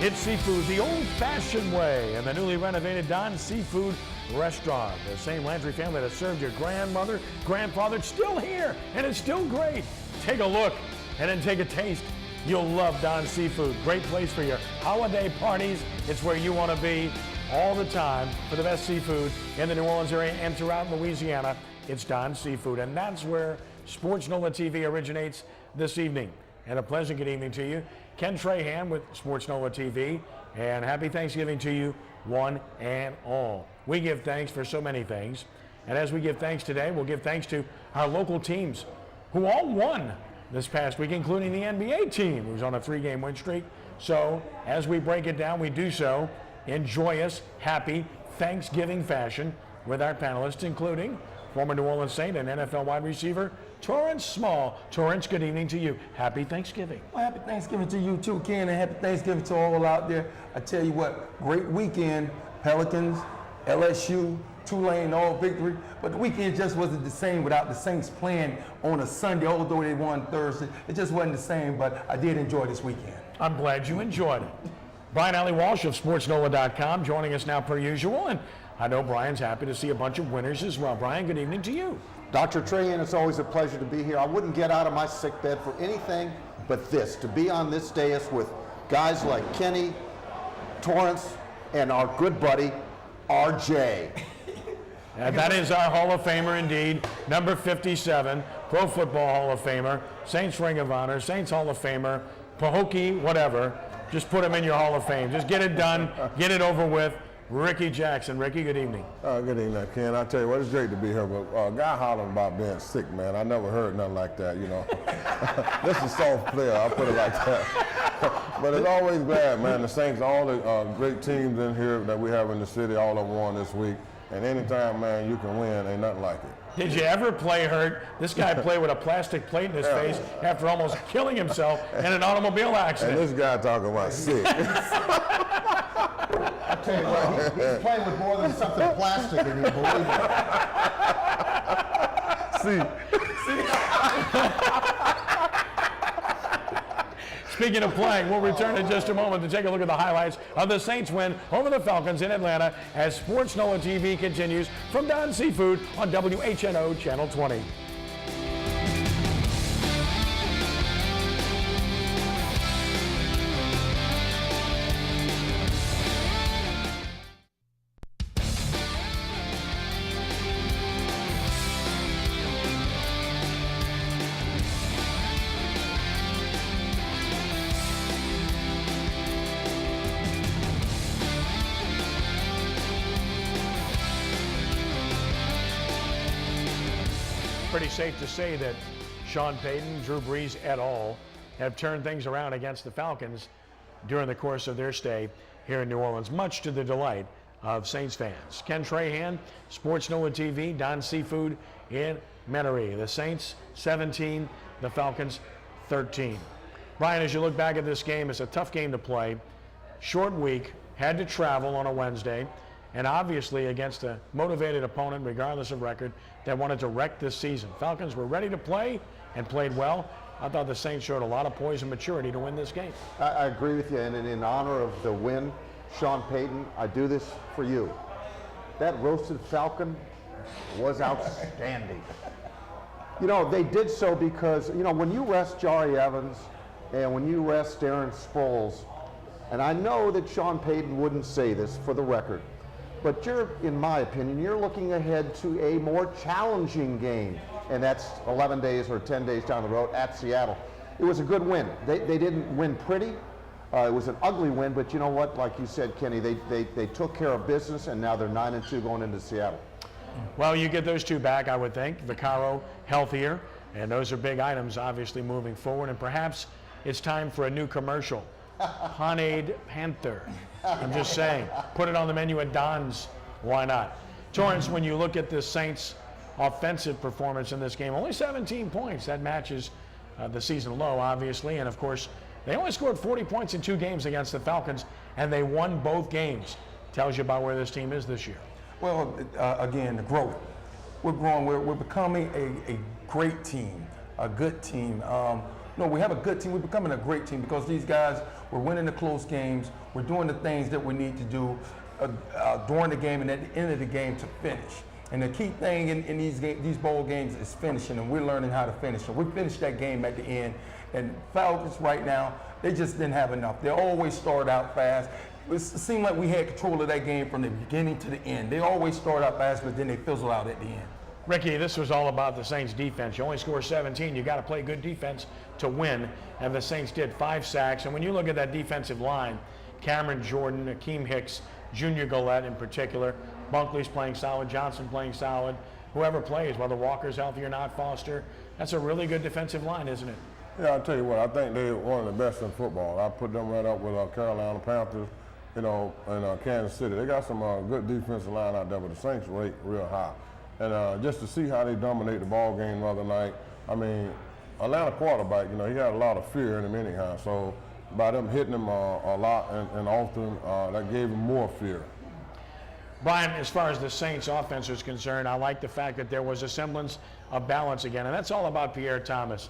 It's seafood the old-fashioned way in the newly renovated Don's Seafood Restaurant. The same Landry family that served your grandmother, grandfather, it's still here, and it's still great. Take a look and then take a taste. You'll love Don's Seafood. Great place for your holiday parties. It's where you want to be all the time for the best seafood in the New Orleans area and throughout Louisiana. It's Don's Seafood, and that's where sportsNOLAtv originates this evening. And a pleasant good evening to you. Ken Trahan with sportsNOLAtv, and happy Thanksgiving to you, one and all. We give thanks for so many things, and as we give thanks today, we'll give thanks to our local teams who all won this past week, including the NBA team, who's on a 3-game win streak. So as we break it down, we do so in joyous, happy Thanksgiving fashion with our panelists, including former New Orleans Saint and NFL wide receiver Torrance Small. Torrance, good evening to you. Happy Thanksgiving. Well, happy Thanksgiving to you too, Ken, and happy Thanksgiving to all out there. I tell you what, great weekend. Pelicans, LSU, Tulane, all victory. But the weekend just wasn't the same without the Saints playing on a Sunday, although they won Thursday. It just wasn't the same, but I did enjoy this weekend. I'm glad you enjoyed it. Brian Alley Walsh of sportsNOLA.com joining us now per usual, and I know Brian's happy to see a bunch of winners as well. Brian, good evening to you. Dr. Trahan, it's always a pleasure to be here. I wouldn't get out of my sick bed for anything but this, to be on this dais with guys like Kenny, Torrance, and our good buddy, RJ. And that is our Hall of Famer indeed, number 57, Pro Football Hall of Famer, Saints Ring of Honor, Saints Hall of Famer, Pahokee, whatever. Just put him in your Hall of Fame. Just get it done, get it over with. Ricky Jackson. Ricky, good evening. Good evening, Ken. I tell you what, it's great to be here, but a guy hollering about being sick, man, I never heard nothing like that, you know. This is soft player, I'll put it like that. But it's always glad, man. The Saints, all the great teams in here that we have in the city, all of them won this week. And anytime, man, you can win, ain't nothing like it. Did you ever play hurt? This guy played with a plastic plate in his face after almost killing himself in an automobile accident. And this guy talking about sick. I tell you what, he's playing with more than something plastic, and you believe it. Speaking of playing, we'll return in just a moment to take a look at the highlights of the Saints win over the Falcons in Atlanta as sportsNOLAtv continues from Don's Seafood on WHNO Channel 20. Pretty safe to say that Sean Payton, Drew Brees et al. Have turned things around against the Falcons during the course of their stay here in New Orleans, much to the delight of Saints fans. Ken Trahan, sportsNOLAtv, Don's Seafood in Metairie. The Saints 17, the Falcons 13. Brian, as you look back at this game, it's a tough game to play. Short week, had to travel on a Wednesday, and obviously against a motivated opponent, regardless of record, that wanted to wreck this season. Falcons were ready to play and played well. I thought the Saints showed a lot of poise and maturity to win this game. I agree with you, and in honor of the win, Sean Payton, I do this for you. That roasted Falcon was outstanding. You know, they did so because, you know, when you rest Jari Evans and when you rest Darren Sproles, and I know that Sean Payton wouldn't say this for the record, but you're, in my opinion, you're looking ahead to a more challenging game, and that's 11 days or 10 days down the road at Seattle. It was a good win. They didn't win pretty. It was an ugly win, but you know what? Like you said, Kenny, they took care of business, and now they're 9-2 going into Seattle. Well, you get those two back, I would think. Vaccaro healthier, and those are big items, obviously, moving forward. And perhaps it's time for a new commercial. Ponade Panther. I'm just saying, put it on the menu at Don's. Why not? Torrance, when you look at the Saints' offensive performance in this game, only 17 points. That matches the season low, obviously. And, of course, they only scored 40 points in 2 games against the Falcons, and they won both games. Tells you about where this team is this year. Well, again, the growth. We're growing. We're becoming a great team, a good team. No, we have a good team. We're becoming a great team because these guys We're winning the close games. We're doing the things that we need to do during the game and at the end of the game to finish. And the key thing in these bowl games is finishing, and we're learning how to finish. And we finished that game at the end. And Falcons right now, they just didn't have enough. They always start out fast. It seemed like we had control of that game from the beginning to the end. They always start out fast, but then they fizzle out at the end. Ricky, this was all about the Saints defense. You only score 17. You got to play good defense to win. And the Saints did 5 sacks. And when you look at that defensive line, Cameron Jordan, Akeem Hicks, Junior Gillette in particular, Bunkley's playing solid, Johnson playing solid. Whoever plays, whether Walker's healthy or not, Foster, that's a really good defensive line, isn't it? Yeah, I'll tell you what, I think they're one of the best in football. I put them right up with Carolina Panthers, you know, and Kansas City. They got some good defensive line out there, but the Saints rate real high. And just to see how they dominate the ball game the other night, I mean, Atlanta quarterback, you know, he got a lot of fear in him anyhow. So by them hitting him a lot and often, that gave him more fear. Brian, as far as the Saints offense is concerned, I like the fact that there was a semblance of balance again, and that's all about Pierre Thomas.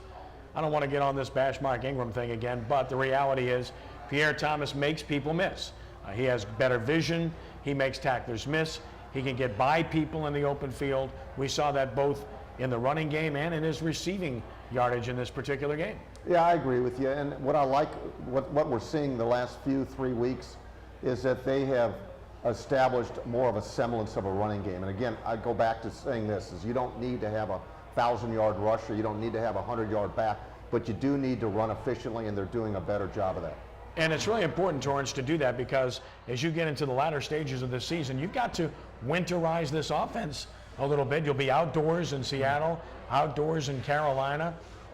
I don't want to get on this bash Mark Ingram thing again, but the reality is Pierre Thomas makes people miss. He has better vision. He makes tacklers miss. He can get by people in the open field. We saw that both in the running game and in his receiving yardage in this particular game. Yeah, I agree with you. And what I like, what we're seeing the last 3 weeks is that they have established more of a semblance of a running game. And again, I go back to saying this, is you don't need to have a 1,000-yard rusher, you don't need to have a 100-yard back, but you do need to run efficiently, and they're doing a better job of that. And it's really important, Torrance, to do that because as you get into the latter stages of the season, you've got to winterize this offense a little bit. You'll be outdoors in Seattle, outdoors in Carolina,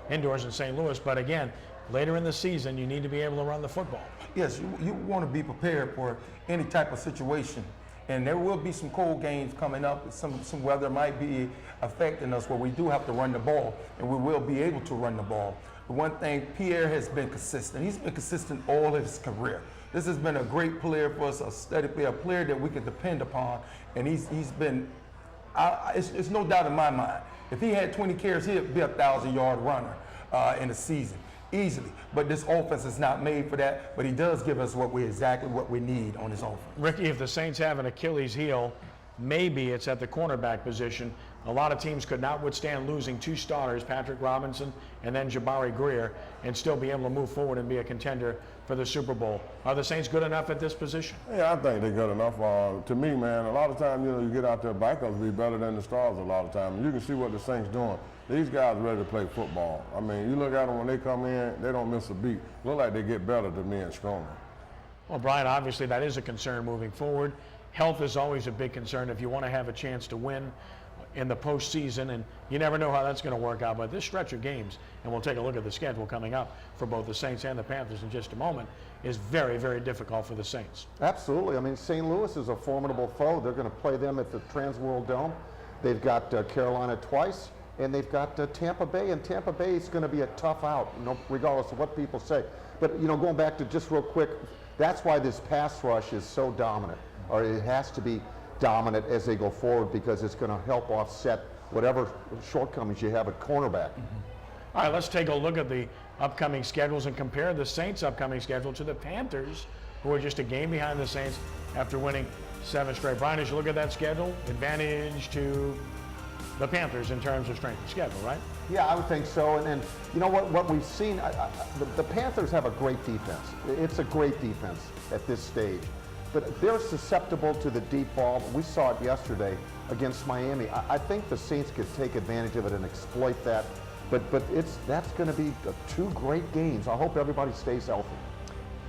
indoors in St. Louis. But again, later in the season, you need to be able to run the football. Yes, you want to be prepared for any type of situation. And there will be some cold games coming up. Some weather might be affecting us where we do have to run the ball, and we will be able to run the ball. The one thing, Pierre has been consistent. He's been consistent all his career. This has been a great player for us, a steady player, a player that we can depend upon. And he's been, it's no doubt in my mind, if he had 20 carries, he'd be a 1,000-yard runner in a season, easily. But this offense is not made for that, but he does give us exactly what we need on his offense. Ricky, if the Saints have an Achilles heel, maybe it's at the cornerback position. A lot of teams could not withstand losing 2 starters, Patrick Robinson and then Jabari Greer, and still be able to move forward and be a contender for the Super Bowl. Are the Saints good enough at this position? Yeah, I think they're good enough. To me, man, a lot of times, you know, you get out there, backups be better than the stars a lot of times. You can see what the Saints doing. These guys are ready to play football. I mean, you look at them when they come in, they don't miss a beat. Look like they get better to me and stronger. Well, Brian, obviously that is a concern moving forward. Health is always a big concern if you want to have a chance to win in the postseason, and you never know how that's going to work out. But this stretch of games, and we'll take a look at the schedule coming up for both the Saints and the Panthers in just a moment, is very, very difficult for the Saints. Absolutely. I mean, St. Louis is a formidable foe. They're going to play them at the Trans World Dome. They've got Carolina twice, and they've got Tampa Bay, and Tampa Bay is going to be a tough out, regardless of what people say. But, you know, going back to just real quick, that's why this pass rush is so dominant, or it has to be dominant as they go forward, because it's going to help offset whatever shortcomings you have at cornerback. All right, let's take a look at the upcoming schedules and compare the Saints' upcoming schedule to the Panthers, who are just a game behind the Saints after winning 7 straight. Brian, as you look at that schedule, advantage to the Panthers in terms of strength of schedule, right? Yeah, I would think so. And you know what we've seen, the Panthers have a great defense. It's a great defense at this stage. But they're susceptible to the deep ball. We saw it yesterday against Miami. I think the Saints could take advantage of it and exploit that. But that's going to be 2 great games. I hope everybody stays healthy.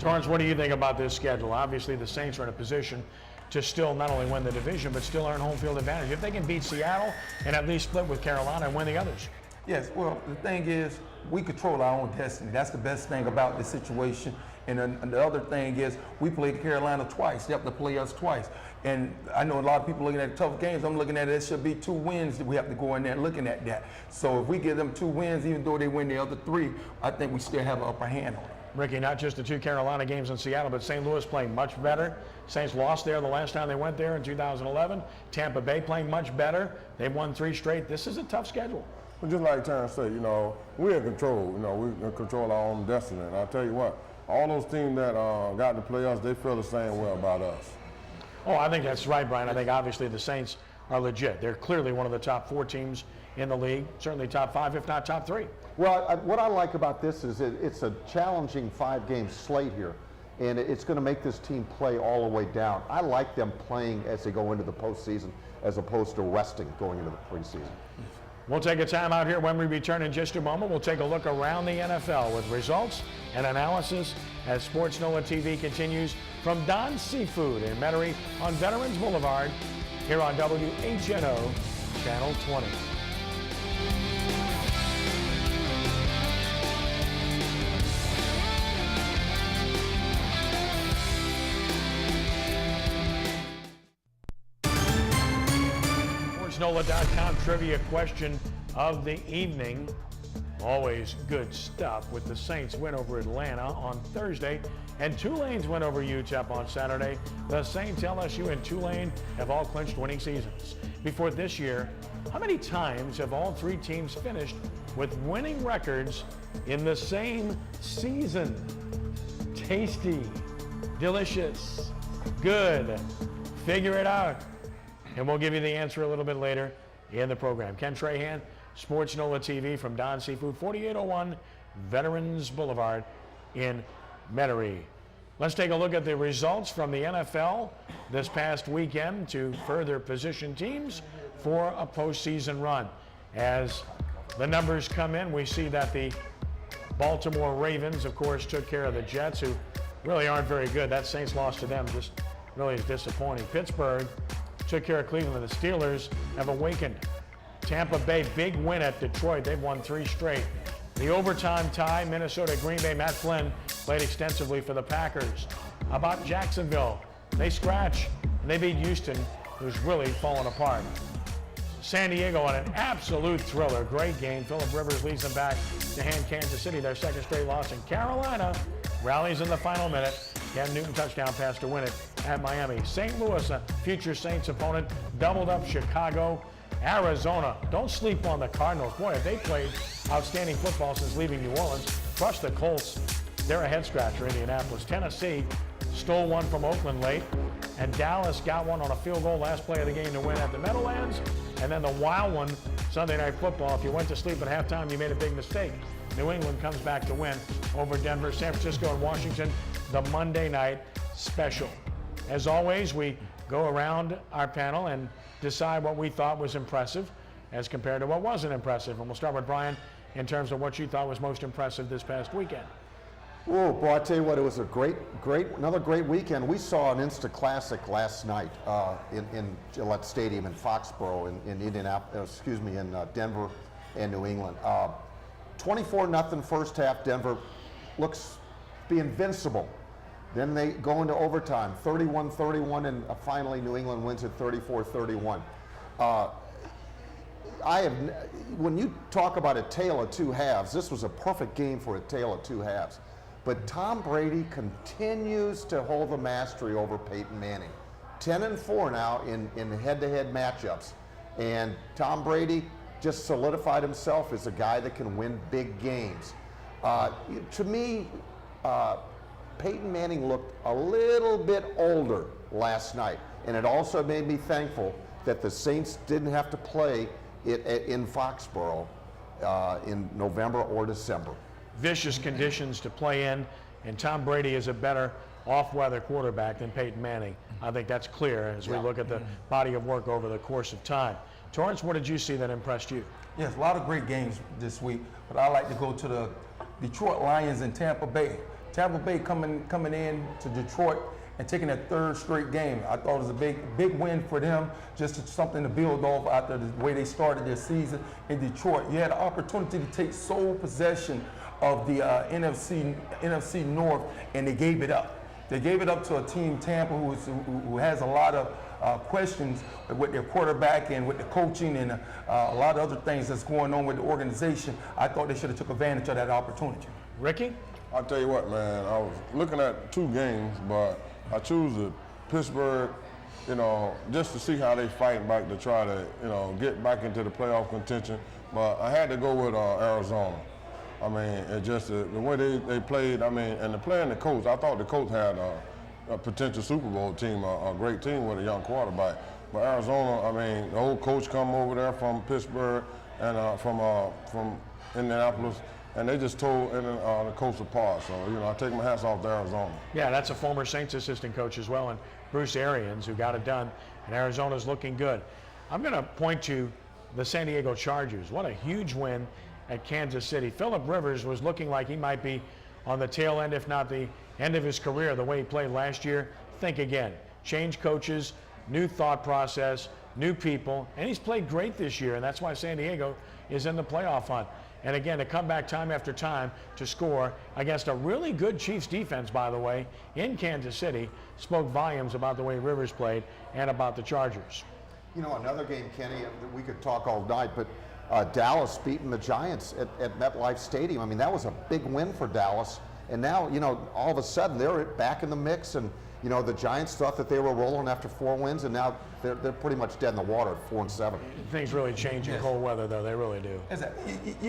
Torrance, what do you think about this schedule? Obviously, the Saints are in a position to still not only win the division, but still earn home field advantage. If they can beat Seattle and at least split with Carolina and win the others. Yes, well, the thing is, we control our own destiny. That's the best thing about this situation. And then the other thing is, we played Carolina twice. They have to play us twice. And I know a lot of people looking at tough games. I'm looking at it should be 2 wins that we have to go in there looking at that. So if we give them 2 wins, even though they win the other 3, I think we still have an upper hand on it. Ricky, not just the 2 Carolina games in Seattle, but St. Louis playing much better. Saints lost there the last time they went there in 2011. Tampa Bay playing much better. They've won 3 straight. This is a tough schedule. Well, just like Terrence said, you know, we're in control. You know, we control our own destiny. And I'll tell you what, all those teams that got the playoffs, they feel the same way about us. Oh, I think that's right, Brian. I think obviously the Saints are legit. They're clearly one of the top 4 teams in the league, certainly top 5, if not top 3. Well, what I like about this is it's a challenging 5-game slate here, and it's going to make this team play all the way down. I like them playing as they go into the postseason as opposed to resting going into the preseason. We'll take a time out here. When we return in just a moment, we'll take a look around the NFL with results and analysis as Sports NOLA TV continues from Don's Seafood in Metairie on Veterans Boulevard here on WHNO Channel 20. sportsNOLA.com trivia question of the evening. Always good stuff with the Saints win over Atlanta on Thursday and Tulane's win over UTEP on Saturday. The Saints, LSU, and Tulane have all clinched winning seasons. Before this year, how many times have all 3 teams finished with winning records in the same season? Tasty, delicious, good. Figure it out. And we'll give you the answer a little bit later in the program. Ken Trahan, Sports NOLA TV from Don's Seafood, 4801 Veterans Boulevard in Metairie. Let's take a look at the results from the NFL this past weekend to further position teams for a postseason run. As the numbers come in, we see that the Baltimore Ravens, of course, took care of the Jets, who really aren't very good. That Saints loss to them just really is disappointing. Pittsburgh took care of Cleveland. The Steelers have awakened. Tampa Bay, big win at Detroit. They've won 3 straight. The overtime tie, Minnesota, Green Bay. Matt Flynn played extensively for the Packers. How about Jacksonville? They scratch, and they beat Houston, who's really fallen apart. San Diego on an absolute thriller. Great game. Phillip Rivers leads them back to hand Kansas City, their 2nd straight loss. And Carolina rallies in the final minute. Cam Newton touchdown pass to win it at Miami. St. Louis, a future Saints opponent, doubled up Chicago. Arizona, don't sleep on the Cardinals. Boy, have they played outstanding football since leaving New Orleans. Crushed the Colts. They're a head scratcher. Indianapolis. Tennessee stole one from Oakland late. And Dallas got one on a field goal last play of the game to win at the Meadowlands. And then the wild one, Sunday Night Football. If you went to sleep at halftime, you made a big mistake. New England comes back to win over Denver. San Francisco and Washington, the Monday night special. As always, we go around our panel and decide what we thought was impressive as compared to what wasn't impressive. And we'll start with Brian in terms of what you thought was most impressive this past weekend. Oh, boy, I tell you what, it was a another great weekend. We saw an instant classic last night in Gillette Stadium in Foxborough, in Indianapolis, in Denver and New England. 24-0 first half. Denver looks to be invincible. Then they go into overtime, 31-31, and finally New England wins at 34-31. When you talk about a tale of 2 halves, this was a perfect game for a tale of 2 halves. But Tom Brady continues to hold the mastery over Peyton Manning. 10-4 now in head-to-head matchups. And Tom Brady just solidified himself as a guy that can win big games. To me, Peyton Manning looked a little bit older last night, and it also made me thankful that the Saints didn't have to play it in Foxborough in November or December. Vicious conditions to play in, and Tom Brady is a better off-weather quarterback than Peyton Manning. I think that's clear as we look at the body of work over the course of time. Torrance, what did you see that impressed you? Yes, a lot of great games this week, but I like to go to the Detroit Lions and Tampa Bay. Tampa Bay coming in to Detroit and taking their 3rd straight game. I thought it was a big win for them, just something to build off after the way they started their season in Detroit. You had an opportunity to take sole possession of the NFC North, and they gave it up. They gave it up to a team, Tampa, who has a lot of questions with their quarterback and with the coaching and a lot of other things that's going on with the organization. I thought they should have took advantage of that opportunity. Ricky? I'll tell you what, man, I was looking at 2 games, but I choose the Pittsburgh, just to see how they fight back to try to, get back into the playoff contention. But I had to go with Arizona. I mean, it's just the way they played, I mean, and the player and the coach, I thought the coach had a potential Super Bowl team, a great team with a young quarterback. But Arizona, I mean, the whole coach come over there from Pittsburgh and from Indianapolis, and they just tore the coach apart. So, you know, I take my hats off to Arizona. Yeah, that's a former Saints assistant coach as well, and Bruce Arians, who got it done, and Arizona's looking good. I'm going to point to the San Diego Chargers. What a huge win at Kansas City. Phillip Rivers was looking like he might be on the tail end, if not the end of his career, the way he played last year. Think again. Change coaches, new thought process, new people, and he's played great this year, and that's why San Diego is in the playoff hunt. And again, to come back time after time to score against a really good Chiefs defense, by the way, in Kansas City, spoke volumes about the way Rivers played and about the Chargers. You know, another game, Kenny, we could talk all night, but Dallas beating the Giants at MetLife Stadium. I mean, that was a big win for Dallas. And now, you know, all of a sudden they're back in the mix. And, you know, the Giants thought that they were rolling after 4 wins, and now they're pretty much dead in the water at 4-7. Things really change in cold weather, though. They really do.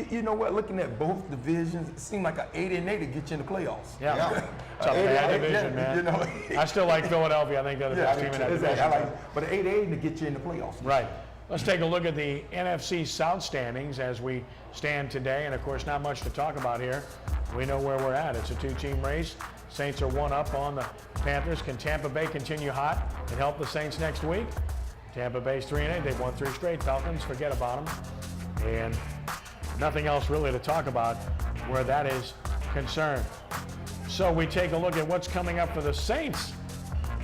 You know what? Looking at both divisions, it seemed like an 8-8 to get you in the playoffs. Yeah. It's a bad division, man. You know, I still like Philadelphia. I think they're the best team in that division. But an 8-8 to get you in the playoffs. Right. Let's take a look at the NFC South standings as we stand today. And, of course, not much to talk about here. We know where we're at. It's a 2-team race. Saints are 1 up on the Panthers. Can Tampa Bay continue hot and help the Saints next week? Tampa Bay's 3-8. They've won 3 straight. Falcons, forget about them. And nothing else really to talk about where that is concerned. So we take a look at what's coming up for the Saints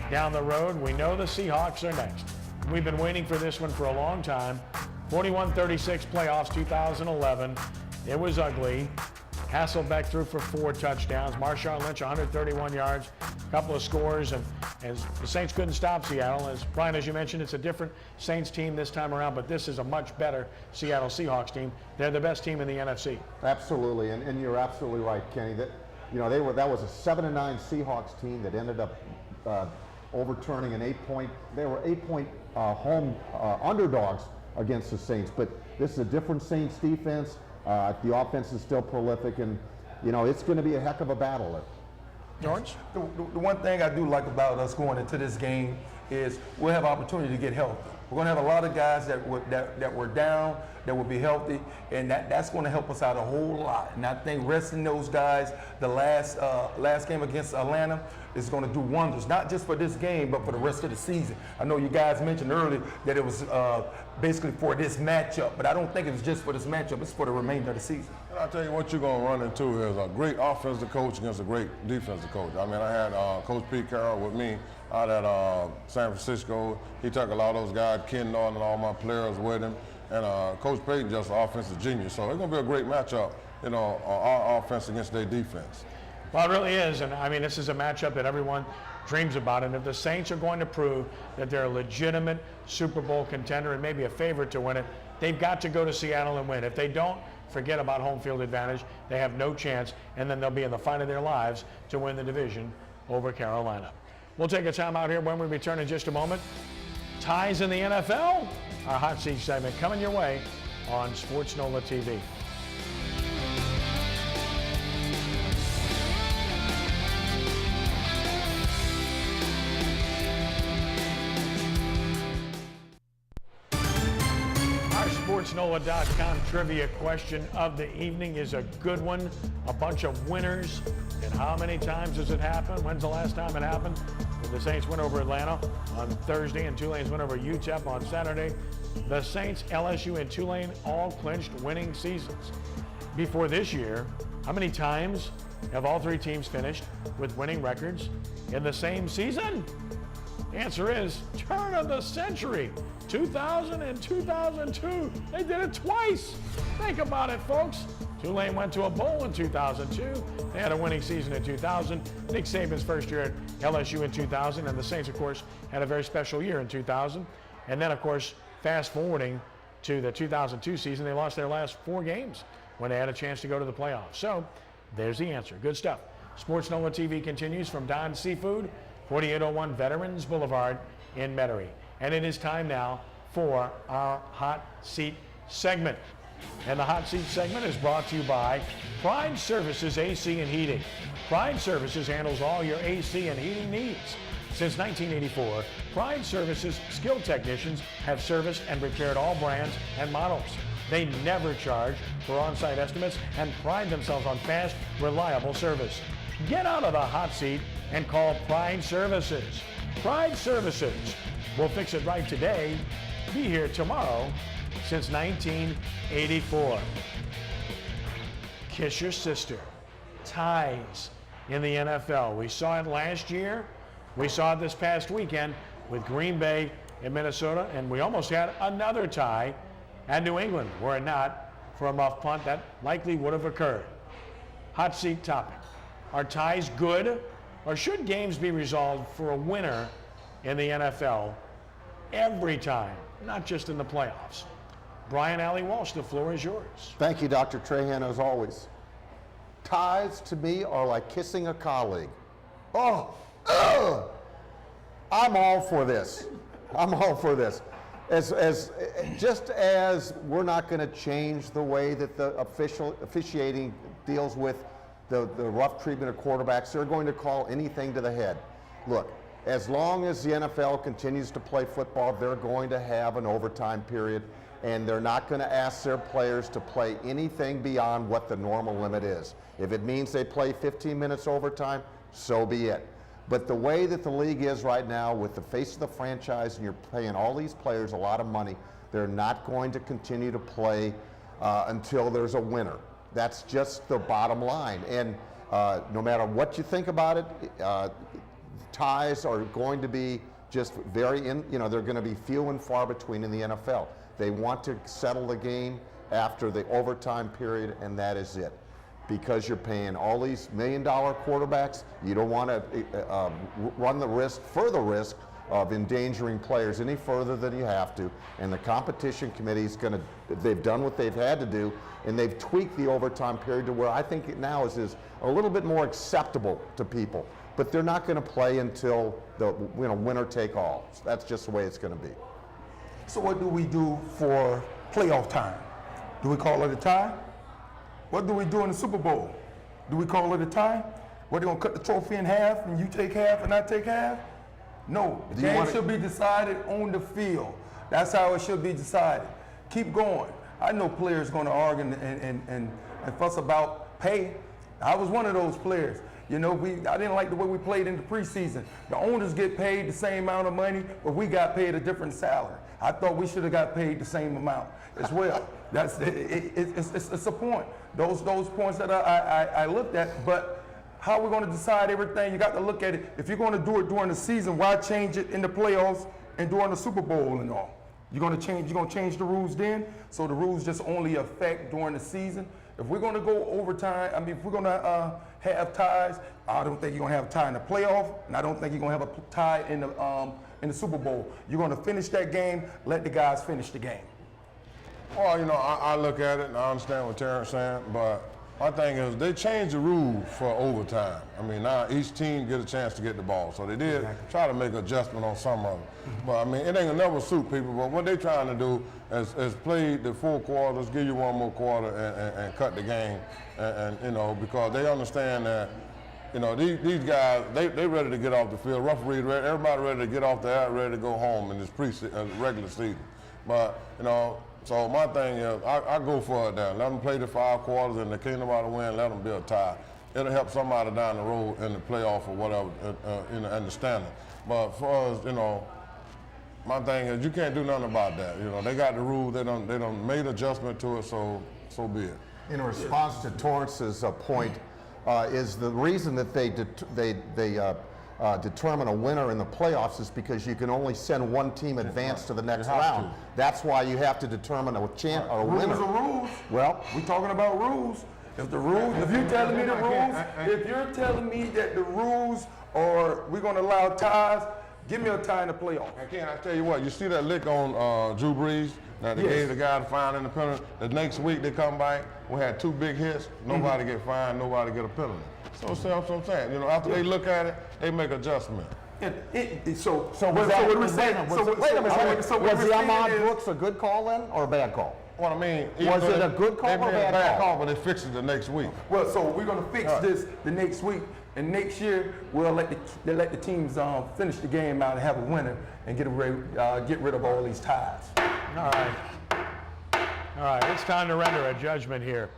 down the road. We know the Seahawks are next. We've been waiting for this one for a long time. 41-36 playoffs, 2011. It was ugly. Hasselbeck threw for 4 touchdowns. Marshawn Lynch, 131 yards, a couple of scores, and as the Saints couldn't stop Seattle. As Brian, as you mentioned, it's a different Saints team this time around, but this is a much better Seattle Seahawks team. They're the best team in the NFC. Absolutely, and you're absolutely right, Kenny. That, you know, that was a 7-9 Seahawks team that ended up overturning an 8-point. They were 8-point home underdogs against the Saints, but this is a different Saints defense. The offense is still prolific, and you know it's going to be a heck of a battle. George? The one thing I do like about us going into this game is we'll have opportunity to get healthy. We're going to have a lot of guys that were down, that will be healthy, and that's going to help us out a whole lot. And I think resting those guys, the last game against Atlanta, is going to do wonders, not just for this game, but for the rest of the season. I know you guys mentioned earlier that it was basically for this matchup, but I don't think it was just for this matchup. It's for the remainder of the season. And I'll tell you what you're going to run into is a great offensive coach against a great defensive coach. I mean, I had Coach Pete Carroll with me out at San Francisco. He took a lot of those guys, Ken Norton and all my players with him. And Coach Payton just an offensive genius. So it's going to be a great matchup, you know, our offense against their defense. Well, it really is, and I mean, this is a matchup that everyone dreams about, and if the Saints are going to prove that they're a legitimate Super Bowl contender and maybe a favorite to win it, they've got to go to Seattle and win. If they don't, forget about home field advantage. They have no chance, and then they'll be in the fight of their lives to win the division over Carolina. We'll take a time out here when we return in just a moment. Ties in the NFL, our hot seat segment coming your way on sportsNOLAtv. sportsNOLA.com trivia question of the evening is a good one. A bunch of winners. And how many times does it happen? When's the last time it happened? The Saints win over Atlanta on Thursday and Tulane's win over UTEP on Saturday. The Saints, LSU, and Tulane all clinched winning seasons. Before this year, how many times have all 3 teams finished with winning records in the same season? The answer is turn of the century, 2000 and 2002. They did it twice. Think about it, folks. Tulane went to a bowl in 2002. They had a winning season in 2000. Nick Saban's first year at LSU in 2000, and the Saints, of course, had a very special year in 2000. And then, of course, fast forwarding to the 2002 season, they lost their last 4 games when they had a chance to go to the playoffs. So there's the answer. Good stuff. sportsNOLAtv continues from Don's Seafood, 4801 Veterans Boulevard in Metairie. And it is time now for our hot seat segment. And the Hot Seat segment is brought to you by Pride Services AC and Heating. Pride Services handles all your AC and heating needs. Since 1984, Pride Services skilled technicians have serviced and repaired all brands and models. They never charge for on-site estimates and pride themselves on fast, reliable service. Get out of the hot seat and call Pride Services. Pride Services will fix it right today, be here tomorrow, since 1984. Kiss your sister. Ties in the NFL. We saw it last year. We saw it this past weekend with Green Bay and Minnesota, and we almost had another tie at New England, were it not for a muff punt that likely would have occurred. Hot seat topic. Are ties good, or should games be resolved for a winner in the NFL every time, not just in the playoffs? Brian Alley Walsh, the floor is yours. Thank you, Dr. Trahan, as always. Ties to me are like kissing a colleague. Oh, ugh. I'm all for this. I'm all for this. Just as we're not going to change the way that the officiating deals with the rough treatment of quarterbacks, they're going to call anything to the head. Look, as long as the NFL continues to play football, they're going to have an overtime period, and they're not going to ask their players to play anything beyond what the normal limit is. If it means they play 15 minutes overtime, so be it. But the way that the league is right now, with the face of the franchise, and you're paying all these players a lot of money, they're not going to continue to play until there's a winner. That's just the bottom line. And no matter what you think about it, ties are going to be just they're going to be few and far between in the NFL. They want to settle the game after the overtime period, and that is it. Because you're paying all these $1 million quarterbacks, you don't want to run the further risk of endangering players any further than you have to. And the competition committee is they've done what they've had to do, and they've tweaked the overtime period to where I think it now is a little bit more acceptable to people. But they're not going to play until the winner take all. So that's just the way it's going to be. So what do we do for playoff time? Do we call it a tie? What do we do in the Super Bowl? Do we call it a tie? What, they gonna cut the trophy in half and you take half and I take half? No, the game should be decided on the field. That's how it should be decided. Keep going. I know players gonna argue and fuss about pay. I was one of those players. I didn't like the way we played in the preseason. The owners get paid the same amount of money, but we got paid a different salary. I thought we should have got paid the same amount as well. It's a point. Those points that I looked at, but how we're going to decide everything, you got to look at it. If you're going to do it during the season, why change it in the playoffs and during the Super Bowl and all? You're going to change the rules then, so the rules just only affect during the season. If we're going to go overtime, if we're going to have ties, I don't think you're going to have a tie in the playoff, and I don't think you're going to have a tie in the Super Bowl. You're going to finish that game, let the guys finish the game. Well, I look at it and I understand what Terrence's saying, but my thing is they changed the rule for overtime. Now each team get a chance to get the ball. So they did try to make adjustment on some of them. But it ain't gonna never suit people. But what they trying to do is play the 4 quarters, give you one more quarter and cut the game. And because they understand that, these guys, they ready to get off the field. Referees ready, everybody ready to get off the air, ready to go home in this regular season. But, so my thing is, I go for it down. Let them play the 5 quarters, and if they can't nobody win, let them be a tie. It'll help somebody down the road in the playoff or whatever, in the standing. But for us, my thing is, you can't do nothing about that. They got the rule. They done made adjustment to it, so be it. In response to Torrance's point, is the reason that they determine a winner in the playoffs is because you can only send one team advance to the next round. That's why you have to determine a winner. Rules are rules. Well, we're talking about rules. If you're telling me the rules, if you're telling me that the rules are we're going to allow ties, give me a tie in the playoff. And Ken, I tell you what, you see that lick on Drew Brees? Now they gave the guy the fine and the penalty. The next week they come back, we had 2 big hits, nobody get fined, nobody get a penalty. So that's what I'm saying. After they look at it, they make adjustment. Was the Ahmad Brooks a good call then, or a bad call? What I mean, Was it a good call or a bad call? But they fixed it the next week. Well, so we're gonna fix this the next week, and next year we'll let the teams finish the game out and have a winner and get rid of all these ties. All right. All right, it's time to render a judgment here.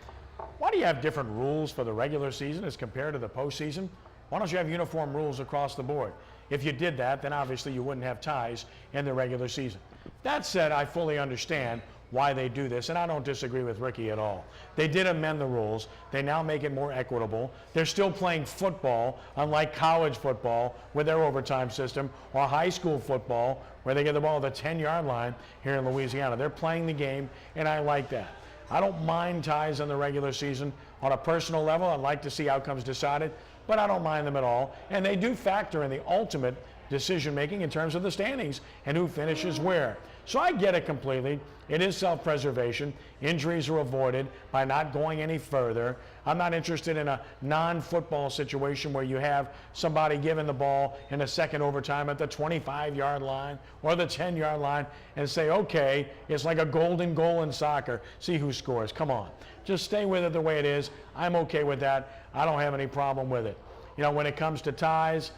Why do you have different rules for the regular season as compared to the postseason? Why don't you have uniform rules across the board? If you did that, then obviously you wouldn't have ties in the regular season. That said, I fully understand why they do this, and I don't disagree with Ricky at all. They did amend the rules. They now make it more equitable. They're still playing football, unlike college football with their overtime system, or high school football where they get the ball at the 10-yard line here in Louisiana. They're playing the game, and I like that. I don't mind ties in the regular season. On a personal level, I'd like to see outcomes decided, but I don't mind them at all. And they do factor in the ultimate decision-making in terms of the standings and who finishes where. So I get it completely. It is self-preservation. Injuries are avoided by not going any further. I'm not interested in a non-football situation where you have somebody giving the ball in a second overtime at the 25-yard line or the 10-yard line and say, okay, it's like a golden goal in soccer. See who scores. Come on. Just stay with it the way it is. I'm okay with that. I don't have any problem with it. You know, when it comes to ties,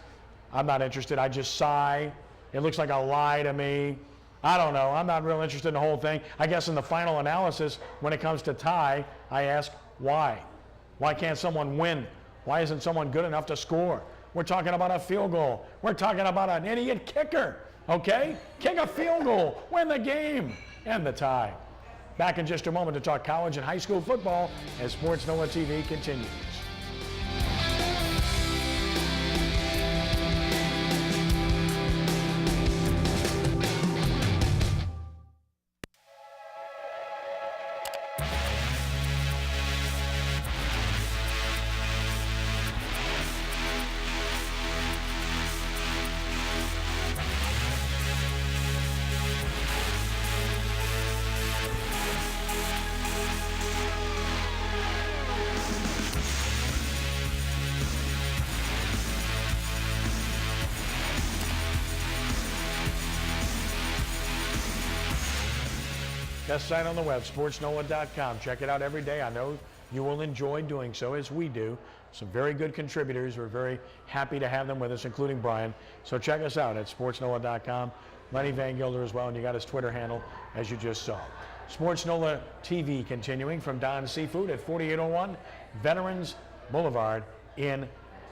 I'm not interested. I just sigh. It looks like a lie to me. I don't know. I'm not real interested in the whole thing. I guess in the final analysis, when it comes to tie, I ask why? Why can't someone win? Why isn't someone good enough to score? We're talking about a field goal. We're talking about an idiot kicker, okay? Kick a field goal, win the game, and the tie. Back in just a moment to talk college and high school football as sportsNOLAtv continues. Best site on the web, sportsNOLA.com. Check it out every day. I know you will enjoy doing so, as we do. Some very good contributors. We're very happy to have them with us, including Brian. So check us out at sportsNOLA.com. Lenny Van Gilder as well, and you got his Twitter handle, as you just saw. sportsNOLA TV continuing from Don's Seafood at 4801 Veterans Boulevard in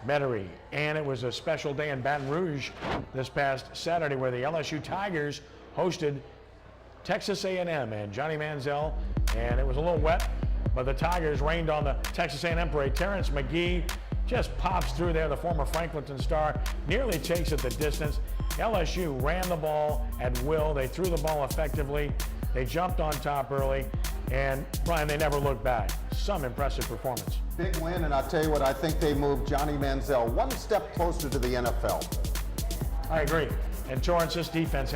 Metairie. And it was a special day in Baton Rouge this past Saturday where the LSU Tigers hosted Texas A&M and Johnny Manziel, and it was a little wet, but the Tigers rained on the Texas A&M parade. Terrence McGee just pops through there, the former Franklinton star, nearly takes it the distance. LSU ran the ball at will. They threw the ball effectively. They jumped on top early, and Brian, they never looked back. Some impressive performance. Big win, and I'll tell you what, I think they moved Johnny Manziel one step closer to the NFL. I agree. And Torrance's defense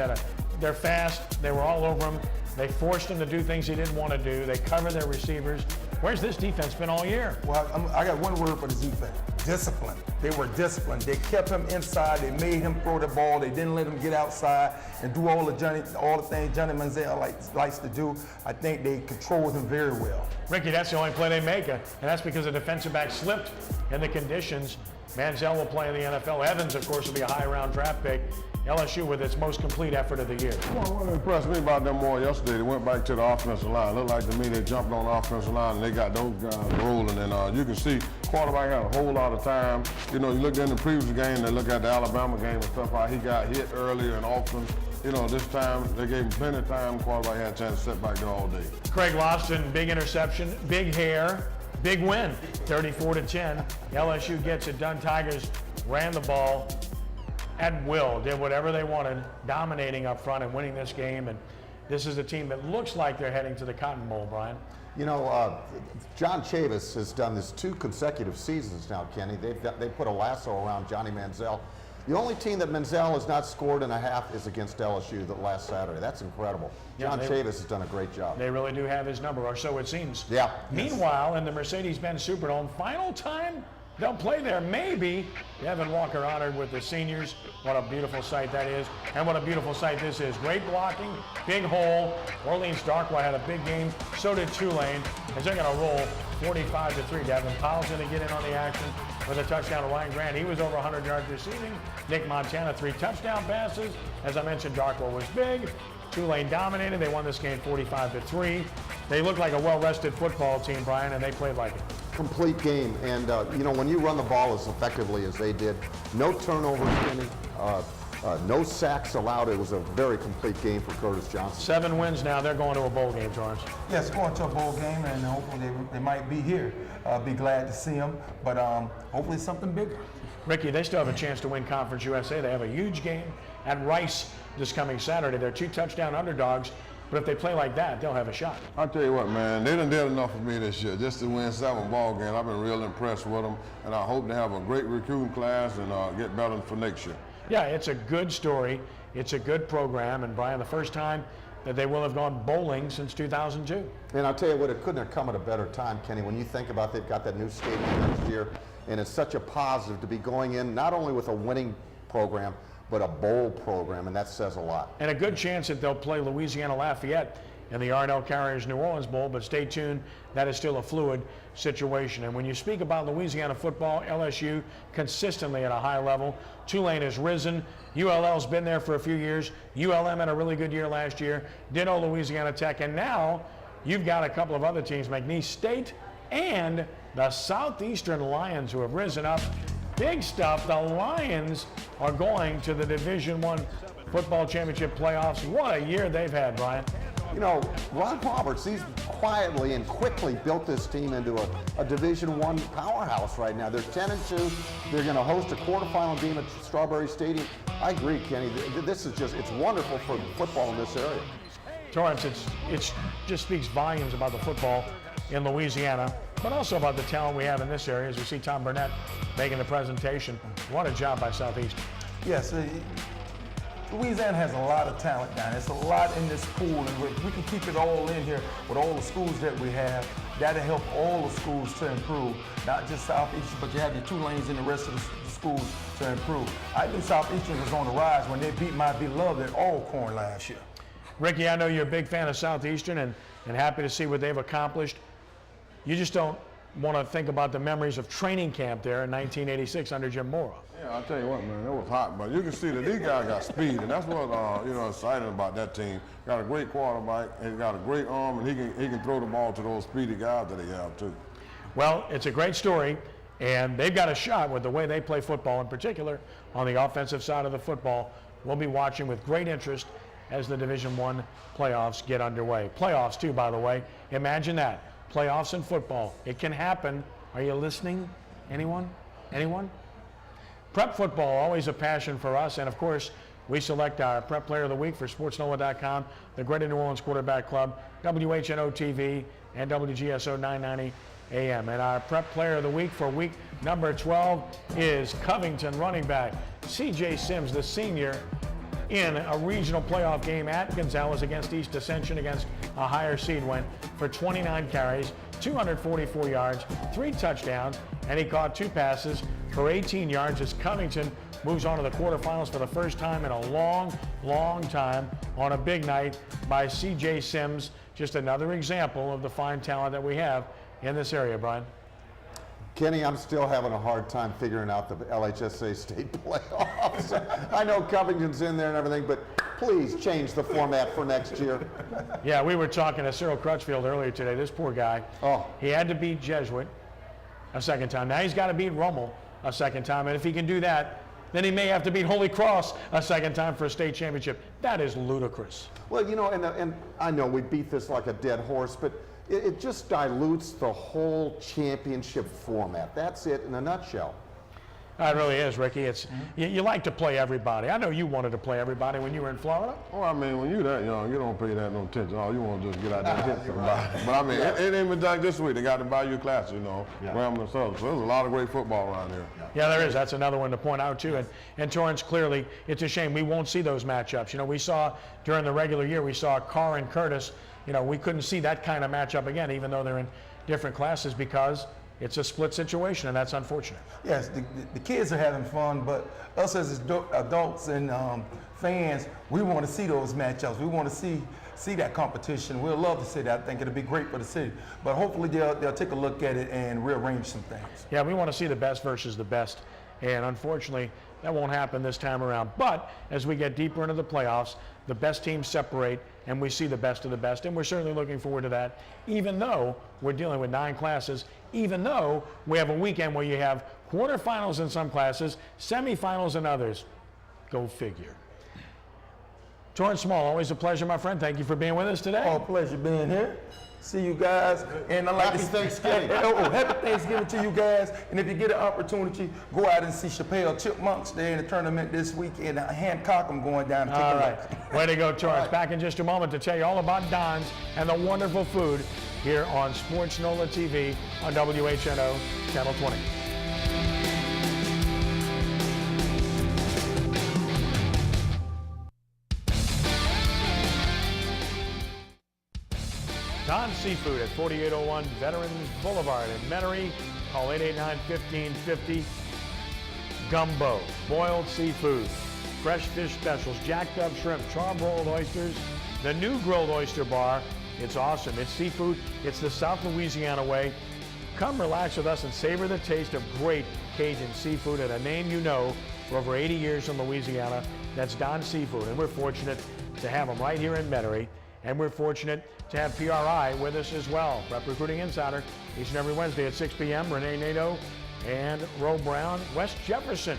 they're fast. They were all over him. They forced him to do things he didn't want to do. They covered their receivers. Where's this defense been all year? Well, I got one word for the defense: discipline. They were disciplined. They kept him inside. They made him throw the ball. They didn't let him get outside and do all the things Johnny Manziel likes to do. I think they controlled him very well. Ricky, that's the only play they make, and that's because the defensive back slipped in the conditions. Manziel will play in the NFL. Evans, of course, will be a high-round draft pick. LSU with its most complete effort of the year. Well, what impressed me about them more yesterday, they went back to the offensive line. Looked like to me they jumped on the offensive line and they got those guys rolling. And you can see quarterback had a whole lot of time. You know, you look in the previous game, they look at the Alabama game and stuff, how he got hit earlier and often. You know, this time they gave him plenty of time. Quarterback had a chance to sit back there all day. Craig Lofton, big interception, big hair, big win, 34-10. LSU gets it done. Tigers ran the ball at will, did whatever they wanted, dominating up front and winning this game. And this is a team that looks like they're heading to the Cotton Bowl, Brian. You know, John Chavis has done this 2 consecutive seasons now, Kenny. They put a lasso around Johnny Manziel. The only team that Manziel has not scored in a half is against LSU last Saturday. That's incredible. John Chavis has done a great job. They really do have his number, or so it seems. Yeah. Meanwhile, in the Mercedes-Benz Superdome, final time They'll play there. Maybe Devin Walker honored with the seniors. What a beautiful sight that is. And what a beautiful sight this is. Great blocking, big hole. Orleans Darkwa had a big game. So did Tulane. As they're going to roll 45-3. Devin Powell's going to get in on the action with a touchdown to Ryan Grant. He was over 100 yards receiving. Nick Montana, 3 touchdown passes. As I mentioned, Darkwa was big. Tulane dominated. They won this game 45-3. They look like a well-rested football team, Brian, and they played like it. Complete game, and you know, when you run the ball as effectively as they did, no turnovers, Kenny, no sacks allowed. It was a very complete game for Curtis Johnson. 7 wins now. They're going to a bowl game, Torrance. Yes, going to a bowl game, and hopefully they might be here. Be glad to see them, but hopefully something bigger. Ricky, they still have a chance to win Conference USA. They have a huge game at Rice this coming Saturday. They're 2 touchdown underdogs. But if they play like that, they'll have a shot. I'll tell you what, man, they done did enough for me this year just to win 7 ball games. I've been real impressed with them, and I hope they have a great recruiting class and get better for next year. Yeah, it's a good story. It's a good program, and Brian, the first time that they will have gone bowling since 2002. And I'll tell you what, it couldn't have come at a better time, Kenny, when you think about they've got that new stadium next year, and it's such a positive to be going in not only with a winning program, but a bowl program, and that says a lot. And a good chance that they'll play Louisiana Lafayette in the R&L Carriers New Orleans Bowl, but stay tuned, that is still a fluid situation. And when you speak about Louisiana football, LSU consistently at a high level. Tulane has risen. ULL's been there for a few years. ULM had a really good year last year. Ditto Louisiana Tech. And now you've got a couple of other teams, McNeese State and the Southeastern Lions, who have risen up. Big stuff. The Lions are going to the Division I football championship playoffs. What a year they've had, Brian. You know, Ron Roberts, he's quietly and quickly built this team into a Division I powerhouse right now. They're 10-2. They're going to host a quarterfinal game at Strawberry Stadium. I agree, Kenny. This is it's wonderful for football in this area. Torrance, it just speaks volumes about the football in Louisiana, but also about the talent we have in this area. As you see Tom Burnett making the presentation. What a job by Southeastern. Yes, Louisiana has a lot of talent down. It's a lot in this pool, and if we can keep it all in here with all the schools that we have, that'll help all the schools to improve, not just Southeastern, but you have your Tulanes and the rest of the schools to improve. I knew Southeastern was on the rise when they beat my beloved Alcorn last year. Ricky, I know you're a big fan of Southeastern and happy to see what they've accomplished. You just don't want to think about the memories of training camp there in 1986 under Jim Mora. Yeah, I'll tell you what, man, it was hot, but you can see that these guys got speed, and that's what exciting about that team. Got a great quarterback, and got a great arm, and he can throw the ball to those speedy guys that he have too. Well, it's a great story, and they've got a shot with the way they play football, in particular on the offensive side of the football. We'll be watching with great interest as the Division I playoffs get underway. Playoffs too, by the way. Imagine that. Playoffs in football. It can happen. Are you listening? Anyone? Anyone? Prep football, always a passion for us. And of course, we select our Prep Player of the Week for sportsNOLA.com, the Greater New Orleans Quarterback Club, WHNO TV, and WGSO 990 AM. And our Prep Player of the Week for week number 12 is Covington running back C.J. Sims, the senior, in a regional playoff game at Gonzales against East Ascension against a higher seed, went for 29 carries, 244 yards, 3 touchdowns, and he caught 2 passes for 18 yards as Covington moves on to the quarterfinals for the first time in a long, long time on a big night by C.J. Sims. Just another example of the fine talent that we have in this area, Brian. Kenny, I'm still having a hard time figuring out the LHSA state playoffs. I know Covington's in there and everything, but please change the format for next year. Yeah, we were talking to Cyril Crutchfield earlier today. This poor guy, he had to beat Jesuit a second time. Now he's got to beat Rummel a second time, and if he can do that, then he may have to beat Holy Cross a second time for a state championship. That is ludicrous. Well, you know, and I know we beat this like a dead horse, but it just dilutes the whole championship format. That's it in a nutshell. It really is, Ricky. It's you like to play everybody. I know you wanted to play everybody when you were in Florida. Oh, I mean, when you're that young, you don't pay that no attention. All you want to do is get out there and hit somebody. But I mean, it ain't been done this week. They got to buy you class, Grambling and Southern. So there's a lot of great football around here. Yeah, there is. That's another one to point out, too. And Torrance, clearly, it's a shame we won't see those matchups. We saw during the regular year, we saw Carr and Curtis. We couldn't see that kind of matchup again, even though they're in different classes because it's a split situation, and that's unfortunate. Yes, the kids are having fun, but us as adults and fans, we want to see those matchups. We want to see that competition. We'd love to see that. I think it'll be great for the city. But hopefully they'll take a look at it and rearrange some things. Yeah, we want to see the best versus the best, and unfortunately, that won't happen this time around. But as we get deeper into the playoffs, the best teams separate, and we see the best of the best, and we're certainly looking forward to that, even though we're dealing with 9 classes, even though we have a weekend where you have quarterfinals in some classes, semifinals in others. Go figure. Torrance Small, always a pleasure, my friend. Thank you for being with us today. Oh, pleasure being here. See you guys, and I like Happy Thanksgiving. Happy Thanksgiving to you guys. And if you get an opportunity, go out and see Chappelle Chipmunks. They're in the tournament this week in Hancock. I'm going down to take a look. Way to go, Torrance. Back in just a moment to tell you all about Don's and the wonderful food here on sportsNOLAtv on WHNO Channel 20. Don's Seafood at 4801 Veterans Boulevard in Metairie. Call 889-1550. Gumbo, boiled seafood, fresh fish specials, jacked up shrimp, charbroiled oysters, the new grilled oyster bar. It's awesome. It's seafood. It's the South Louisiana way. Come relax with us and savor the taste of great Cajun seafood at a name you know for over 80 years in Louisiana. That's Don's Seafood, and we're fortunate to have them right here in Metairie. And we're fortunate to have PRI with us as well. Rep Recruiting Insider, each and every Wednesday at 6 p.m. Renee Nadeau and Ro Brown. West Jefferson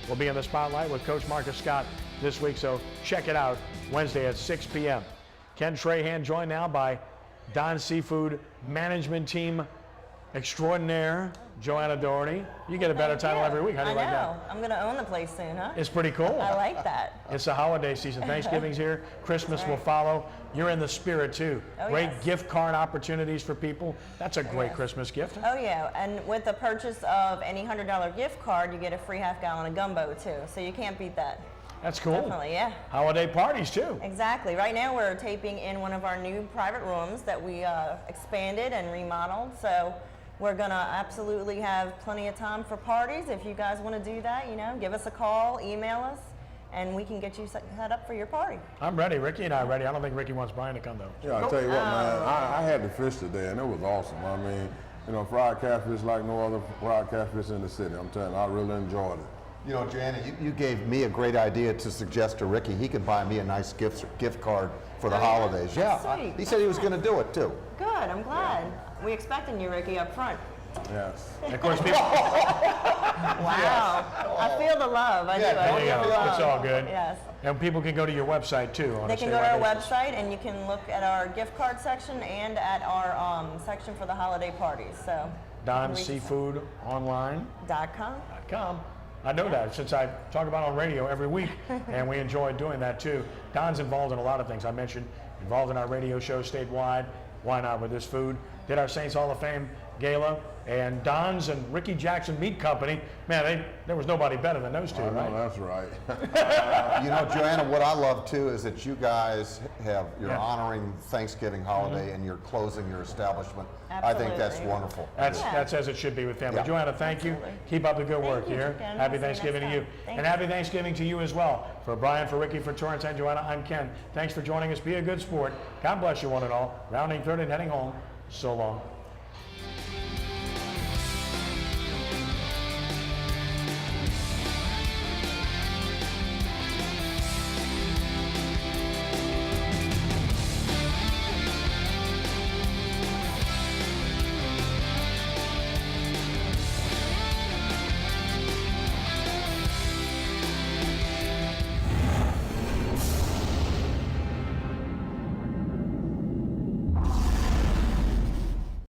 will be in the spotlight with Coach Marcus Scott this week, so check it out Wednesday at 6 p.m. Ken Trahan joined now by Don's Seafood Management Team Extraordinaire, Joanna Doherty. You get a better title every week. How do you like that? I'm going to own the place soon, huh? It's pretty cool. I like that. It's the holiday season. Thanksgiving's here. Christmas will follow. You're in the spirit, too. Oh, great yes. gift card opportunities for people. That's a great Christmas gift. Oh, yeah. And with the purchase of any $100 gift card, you get a free half-gallon of gumbo, too. So you can't beat that. That's cool. Definitely, yeah. Holiday parties, too. Exactly. Right now, we're taping in one of our new private rooms that we expanded and remodeled. So we're going to absolutely have plenty of time for parties. If you guys want to do that, you know, give us a call, email us, and we can get you set up for your party. I'm ready. Ricky and I are ready. I don't think Ricky wants Brian to come, though. Yeah, I'll tell you what, man, I had the fish today, and it was awesome. I mean, you know, fried catfish like no other fried catfish in the city. I'm telling you, I really enjoyed it. You know, Joanna, you gave me a great idea to suggest to Ricky he could buy me a nice gift card for the holidays. That's Yeah, sweet. he said he was going to do it too. Good. I'm glad. We expecting you, Ricky, up front. Yes. And of course, people. Wow. I feel the love. I do. I There you feel go. the love. It's all good. Yes. And people can go to your website, too. On They a can go to our statewide basis. website and you can look at our gift card section and at our section for the holiday parties. So Don's Seafood Online. .com. I know that since I talk about it on radio every week, and we enjoy doing that too. Don's involved in a lot of things. I mentioned involved in our radio show statewide. Why not with this food? Did our Saints Hall of Fame gala, and Don's and Ricky Jackson Meat Company. Man, there was nobody better than those two, I know, right? that's right. You know, Joanna, what I love too is that you guys you're Yeah. honoring Thanksgiving holiday and you're closing your establishment. I think that's Absolutely. wonderful. That's as it should be with family. Yeah. Joanna, thank you. Keep up the good work you, here. Ken. Happy We'll see you Thanksgiving to next you. time. Thank And you. happy Thanksgiving to you as well. For Brian, for Ricky, for Torrance, and Joanna, I'm Ken. Thanks for joining us. Be a good sport. God bless you one and all. Rounding third and heading home. So long.